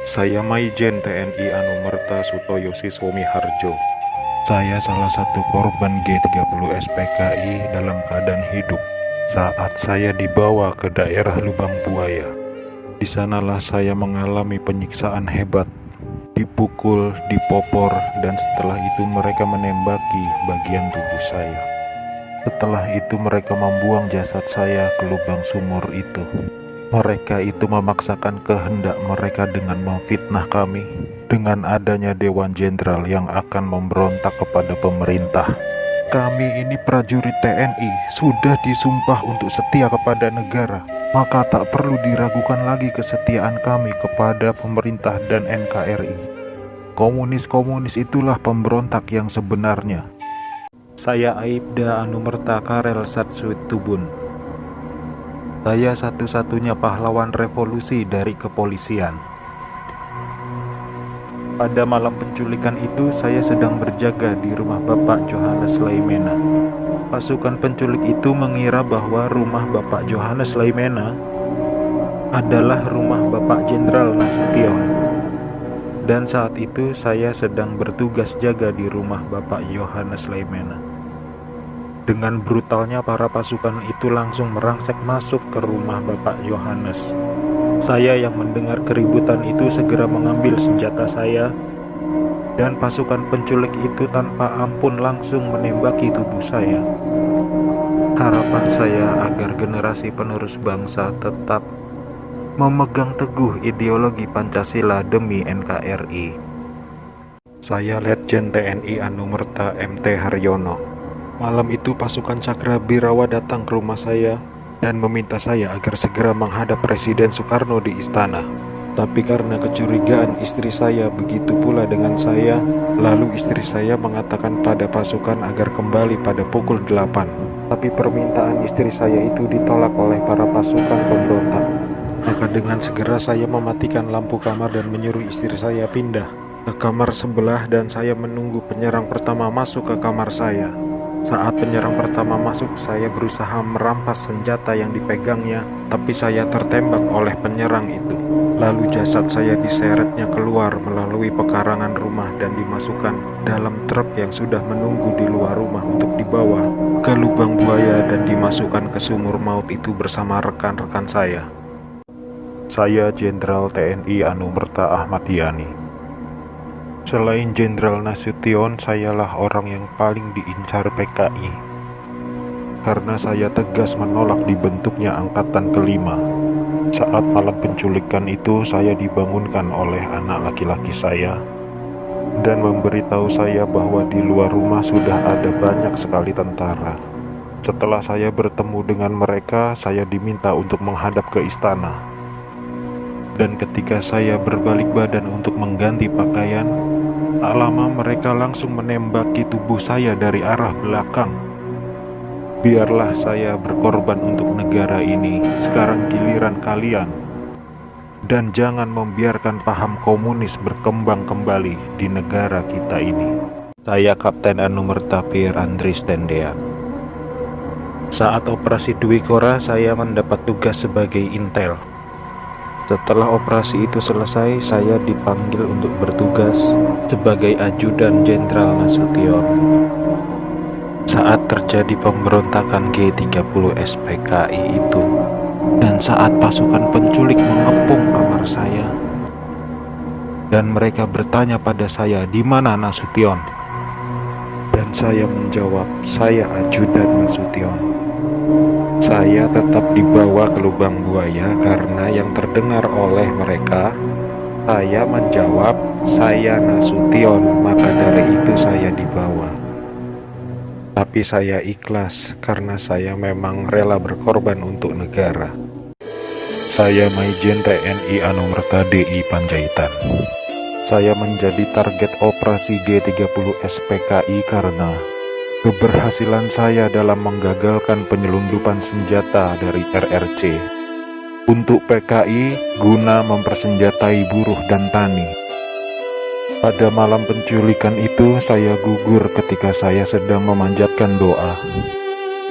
Saya Maijen TNI Anumerta Sutoyo Siswomi Harjo. Saya salah satu korban G30 SPKI dalam keadaan hidup saat saya dibawa ke daerah Lubang Buaya. Di sanalah saya mengalami penyiksaan hebat, dipukul, dipopor, dan setelah itu mereka menembaki bagian tubuh saya. Setelah itu mereka membuang jasad saya ke lubang sumur itu. Mereka itu memaksakan kehendak mereka dengan memfitnah kami dengan adanya Dewan Jenderal yang akan memberontak kepada pemerintah. Kami ini prajurit TNI sudah disumpah untuk setia kepada negara, maka tak perlu diragukan lagi kesetiaan kami kepada pemerintah dan NKRI. Komunis-komunis itulah pemberontak yang sebenarnya. Saya Aibda Anumerta Karel Satsuit Tubun. Saya satu-satunya pahlawan revolusi dari kepolisian. Pada malam penculikan itu, saya sedang berjaga di rumah Bapak Johannes Laimena. Pasukan penculik itu mengira bahwa rumah Bapak Johannes Laimena adalah rumah Bapak Jenderal Nasution. Dan saat itu saya sedang bertugas jaga di rumah Bapak Johannes Laimena. Dengan brutalnya para pasukan itu langsung merangsek masuk ke rumah Bapak Johannes. Saya yang mendengar keributan itu segera mengambil senjata saya, dan pasukan penculik itu tanpa ampun langsung menembaki tubuh saya. Harapan saya agar generasi penerus bangsa tetap memegang teguh ideologi Pancasila demi NKRI. Saya Letjen TNI Anumerta MT Haryono. Malam itu pasukan Cakra Birawa datang ke rumah saya dan meminta saya agar segera menghadap Presiden Soekarno di istana. Tapi karena kecurigaan istri saya begitu pula dengan saya, lalu istri saya mengatakan pada pasukan agar kembali pada pukul 8. Tapi permintaan istri saya itu ditolak oleh para pasukan pemberontak. Maka dengan segera saya mematikan lampu kamar dan menyuruh istri saya pindah ke kamar sebelah, dan saya menunggu penyerang pertama masuk ke kamar saya. Saat penyerang pertama masuk, saya berusaha merampas senjata yang dipegangnya, tapi saya tertembak oleh penyerang itu. Lalu jasad saya diseretnya keluar melalui pekarangan rumah dan dimasukkan dalam truk yang sudah menunggu di luar rumah untuk dibawa ke Lubang Buaya dan dimasukkan ke sumur maut itu bersama rekan-rekan saya. Saya Jenderal TNI Anumerta Ahmad Yani. Selain Jenderal Nasution, sayalah orang yang paling diincar PKI. Karena saya tegas menolak dibentuknya Angkatan Kelima. Saat malam penculikan itu, saya dibangunkan oleh anak laki-laki saya dan memberitahu saya bahwa di luar rumah sudah ada banyak sekali tentara. Setelah saya bertemu dengan mereka, saya diminta untuk menghadap ke istana. Dan ketika saya berbalik badan untuk mengganti pakaian, tak lama mereka langsung menembaki tubuh saya dari arah belakang. Biarlah saya berkorban untuk negara ini, sekarang giliran kalian. Dan jangan membiarkan paham komunis berkembang kembali di negara kita ini. Saya Kapten Anumerta Pierre Andries Tendean. Saat operasi Dwi Kora, saya mendapat tugas sebagai intel. Setelah operasi itu selesai, saya dipanggil untuk bertugas sebagai ajudan Jenderal Nasution. Saat terjadi pemberontakan G30 SPKI itu, dan saat pasukan penculik mengepung kamar saya, dan mereka bertanya pada saya, "Di mana Nasution?" Dan saya menjawab, "Saya ajudan Nasution." Saya tetap dibawa ke Lubang Buaya karena yang terdengar oleh mereka, saya menjawab, "Saya Nasution," maka dari itu saya dibawa. Tapi saya ikhlas karena saya memang rela berkorban untuk negara. Saya Maijen TNI Anumerta DI Panjaitan. Saya menjadi target operasi G30 SPKI karena keberhasilan saya dalam menggagalkan penyelundupan senjata dari RRC untuk PKI guna mempersenjatai buruh dan tani. Pada malam penculikan itu, saya gugur ketika saya sedang memanjatkan doa.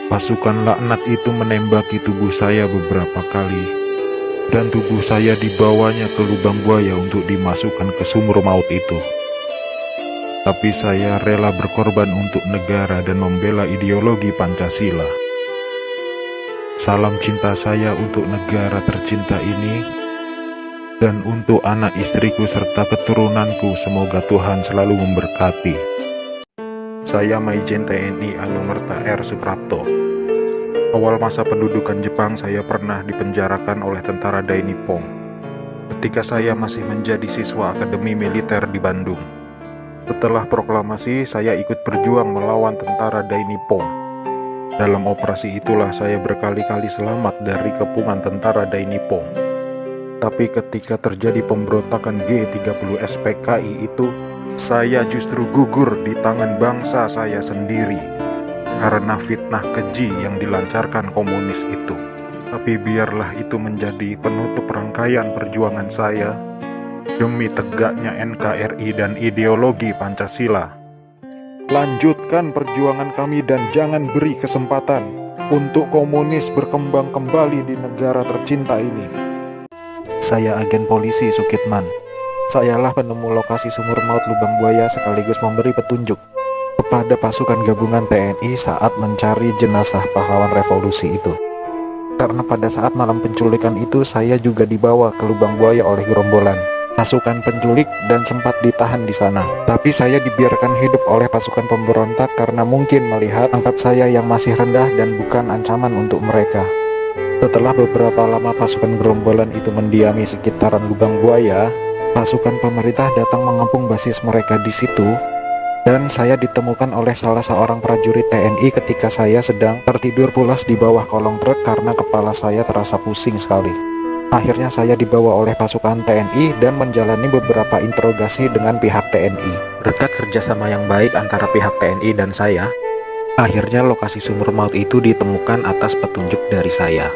Pasukan laknat itu menembaki tubuh saya beberapa kali, dan tubuh saya dibawanya ke lubang buaya untuk dimasukkan ke sumur maut itu. Tapi saya rela berkorban untuk negara dan membela ideologi Pancasila. Salam cinta saya untuk negara tercinta ini, dan untuk anak istriku serta keturunanku, semoga Tuhan selalu memberkati. Saya Maijen TNI Anumerta R. Suprapto. Awal masa pendudukan Jepang saya pernah dipenjarakan oleh tentara Dai Nippon ketika saya masih menjadi siswa Akademi Militer di Bandung. Setelah proklamasi, saya ikut berjuang melawan tentara Dai Nippon. Dalam operasi itulah saya berkali-kali selamat dari kepungan tentara Dai Nippon. Tapi ketika terjadi pemberontakan G30 SPKI itu, saya justru gugur di tangan bangsa saya sendiri karena fitnah keji yang dilancarkan komunis itu. Tapi biarlah itu menjadi penutup rangkaian perjuangan saya demi tegaknya NKRI dan ideologi Pancasila. Lanjutkan perjuangan kami dan jangan beri kesempatan untuk komunis berkembang kembali di negara tercinta ini. Saya agen polisi Sukitman. Sayalah penemu lokasi sumur maut lubang buaya sekaligus memberi petunjuk kepada pasukan gabungan TNI saat mencari jenazah pahlawan revolusi itu. Karena pada saat malam penculikan itu saya juga dibawa ke lubang buaya oleh gerombolan pasukan penculik dan sempat ditahan di sana. Tapi saya dibiarkan hidup oleh pasukan pemberontak karena mungkin melihat pangkat saya yang masih rendah dan bukan ancaman untuk mereka. Setelah beberapa lama pasukan gerombolan itu mendiami sekitaran lubang buaya, pasukan pemerintah datang mengepung basis mereka di situ, dan saya ditemukan oleh salah seorang prajurit TNI ketika saya sedang tertidur pulas di bawah kolong truk karena kepala saya terasa pusing sekali. Akhirnya saya dibawa oleh pasukan TNI dan menjalani beberapa interogasi dengan pihak TNI. Berkat kerjasama yang baik antara pihak TNI dan saya, akhirnya lokasi sumur maut itu ditemukan atas petunjuk dari saya.